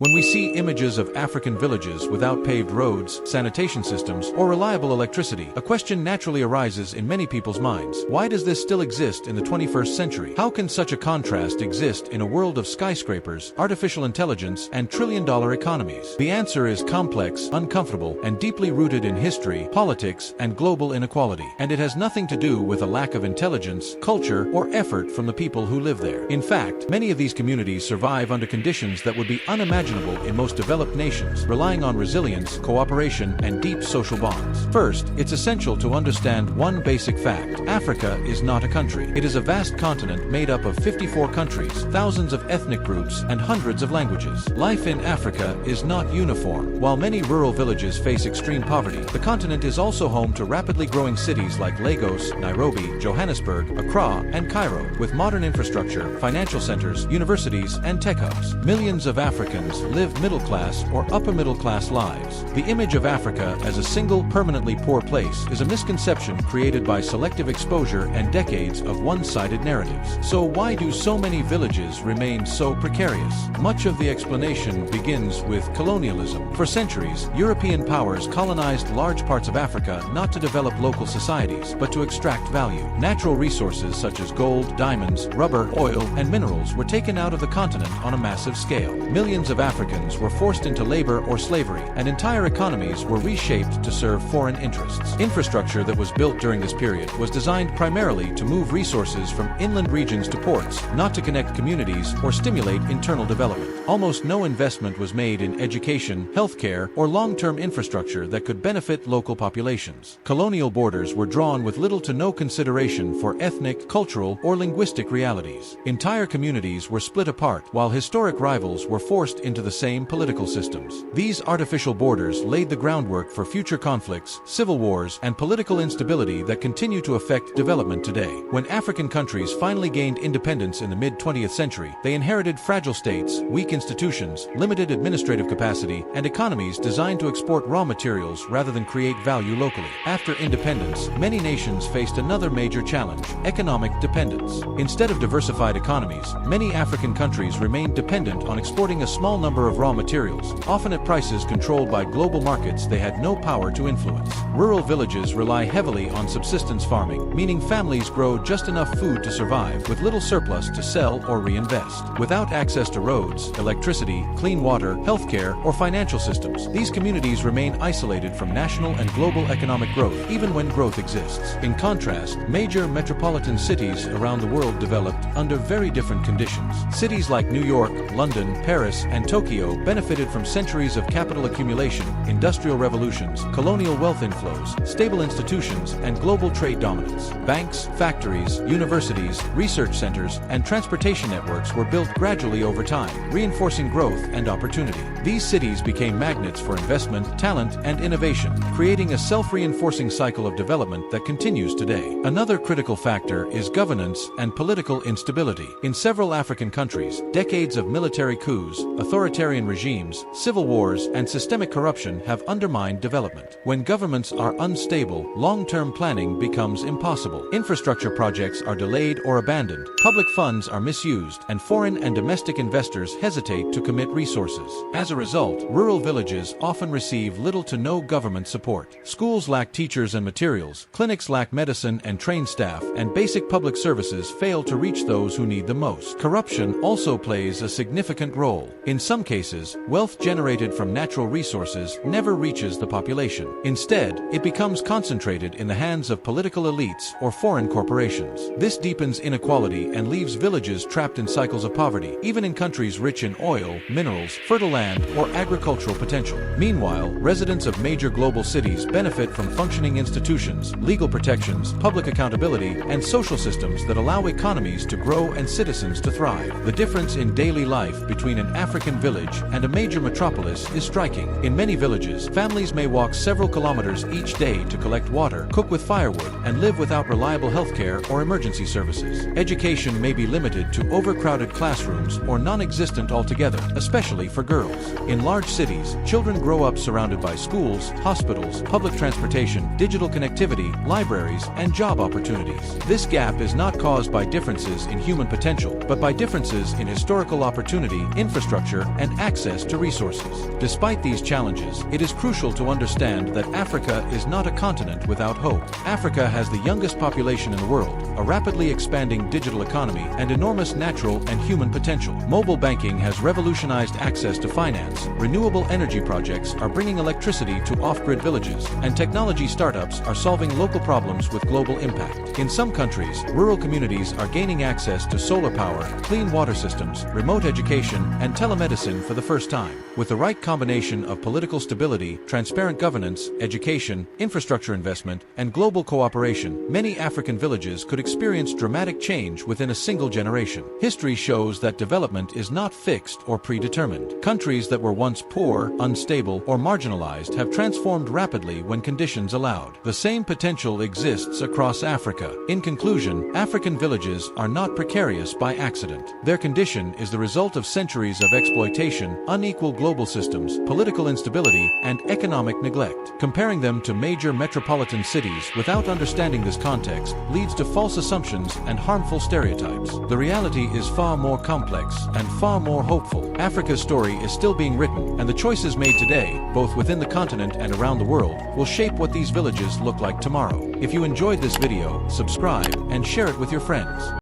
When we see images of African villages without paved roads, sanitation systems, or reliable electricity, a question naturally arises in many people's minds. Why does this still exist in the 21st century? How can such a contrast exist in a world of skyscrapers, artificial intelligence, and trillion-dollar economies? The answer is complex, uncomfortable, and deeply rooted in history, politics, and global inequality. And it has nothing to do with a lack of intelligence, culture, or effort from the people who live there. In fact, many of these communities survive under conditions that would be unimaginable in most developed nations, relying on resilience, cooperation, and deep social bonds. First, it's essential to understand one basic fact. Africa is not a country. It is a vast continent made up of 54 countries, thousands of ethnic groups, and hundreds of languages. Life in Africa is not uniform. While many rural villages face extreme poverty, the continent is also home to rapidly growing cities like Lagos, Nairobi, Johannesburg, Accra, and Cairo, with modern infrastructure, financial centers, universities, and tech hubs. Millions of Africans live middle-class or upper-middle-class lives. The image of Africa as a single, permanently poor place is a misconception created by selective exposure and decades of one-sided narratives. So why do so many villages remain so precarious? Much of the explanation begins with colonialism. For centuries, European powers colonized large parts of Africa not to develop local societies, but to extract value. Natural resources such as gold, diamonds, rubber, oil, and minerals were taken out of the continent on a massive scale. Millions of Africans were forced into labor or slavery, and entire economies were reshaped to serve foreign interests. Infrastructure that was built during this period was designed primarily to move resources from inland regions to ports, not to connect communities or stimulate internal development. Almost no investment was made in education, healthcare, or long-term infrastructure that could benefit local populations. Colonial borders were drawn with little to no consideration for ethnic, cultural, or linguistic realities. Entire communities were split apart, while historic rivals were forced into the same political systems. These artificial borders laid the groundwork for future conflicts, civil wars, and political instability that continue to affect development today. When African countries finally gained independence in the mid-20th century, they inherited fragile states, weak institutions, limited administrative capacity, and economies designed to export raw materials rather than create value locally. After independence, many nations faced another major challenge: economic dependence. Instead of diversified economies, many African countries remained dependent on exporting a small number of raw materials, often at prices controlled by global markets they had no power to influence. Rural villages rely heavily on subsistence farming, meaning families grow just enough food to survive, with little surplus to sell or reinvest. Without access to roads, electricity, clean water, healthcare, or financial systems, these communities remain isolated from national and global economic growth, even when growth exists. In contrast, major metropolitan cities around the world developed under very different conditions. Cities like New York, London, Paris, and Tokyo benefited from centuries of capital accumulation, industrial revolutions, colonial wealth inflows, stable institutions, and global trade dominance. Banks, factories, universities, research centers, and transportation networks were built gradually over time, reinforcing growth and opportunity. These cities became magnets for investment, talent, and innovation, creating a self-reinforcing cycle of development that continues today. Another critical factor is governance and political instability. In several African countries, decades of military coups, authoritarian regimes, civil wars, and systemic corruption have undermined development. When governments are unstable, long-term planning becomes impossible. Infrastructure projects are delayed or abandoned, public funds are misused, and foreign and domestic investors hesitate to commit resources. As a result, rural villages often receive little to no government support. Schools lack teachers and materials, clinics lack medicine and trained staff, and basic public services fail to reach those who need them most. Corruption also plays a significant role. In some cases, wealth generated from natural resources never reaches the population. Instead, it becomes concentrated in the hands of political elites or foreign corporations. This deepens inequality and leaves villages trapped in cycles of poverty, even in countries rich in oil, minerals, fertile land, or agricultural potential. Meanwhile, residents of major global cities benefit from functioning institutions, legal protections, public accountability, and social systems that allow economies to grow and citizens to thrive. The difference in daily life between an African village and a major metropolis is striking. In many villages, families may walk several kilometers each day to collect water, cook with firewood, and live without reliable healthcare or emergency services. Education may be limited to overcrowded classrooms or non-existent altogether, especially for girls. In large cities, children grow up surrounded by schools, hospitals, public transportation, digital connectivity, libraries, and job opportunities. This gap is not caused by differences in human potential, but by differences in historical opportunity, infrastructure, and access to resources. Despite these challenges, it is crucial to understand that Africa is not a continent without hope. Africa has the youngest population in the world, a rapidly expanding digital economy, and enormous natural and human potential. Mobile banking has revolutionized access to finance, renewable energy projects are bringing electricity to off-grid villages, and technology startups are solving local problems with global impact. In some countries, rural communities are gaining access to solar power, clean water systems, remote education, and telemedicine for the first time. With the right combination of political stability, transparent governance, education, infrastructure investment, and global cooperation, many African villages could experience dramatic change within a single generation. History shows that development is not fixed or predetermined. Countries that were once poor, unstable, or marginalized have transformed rapidly when conditions allowed. The same potential exists across Africa. In conclusion, African villages are not precarious by accident. Their condition is the result of centuries of exploitation, unequal global systems, political instability, and economic neglect. Comparing them to major metropolitan cities without understanding this context leads to false assumptions and harmful stereotypes. The reality is far more complex and far more hopeful. Africa's story is still being written, and the choices made today, both within the continent and around the world, will shape what these villages look like tomorrow. If you enjoyed this video, subscribe and share it with your friends.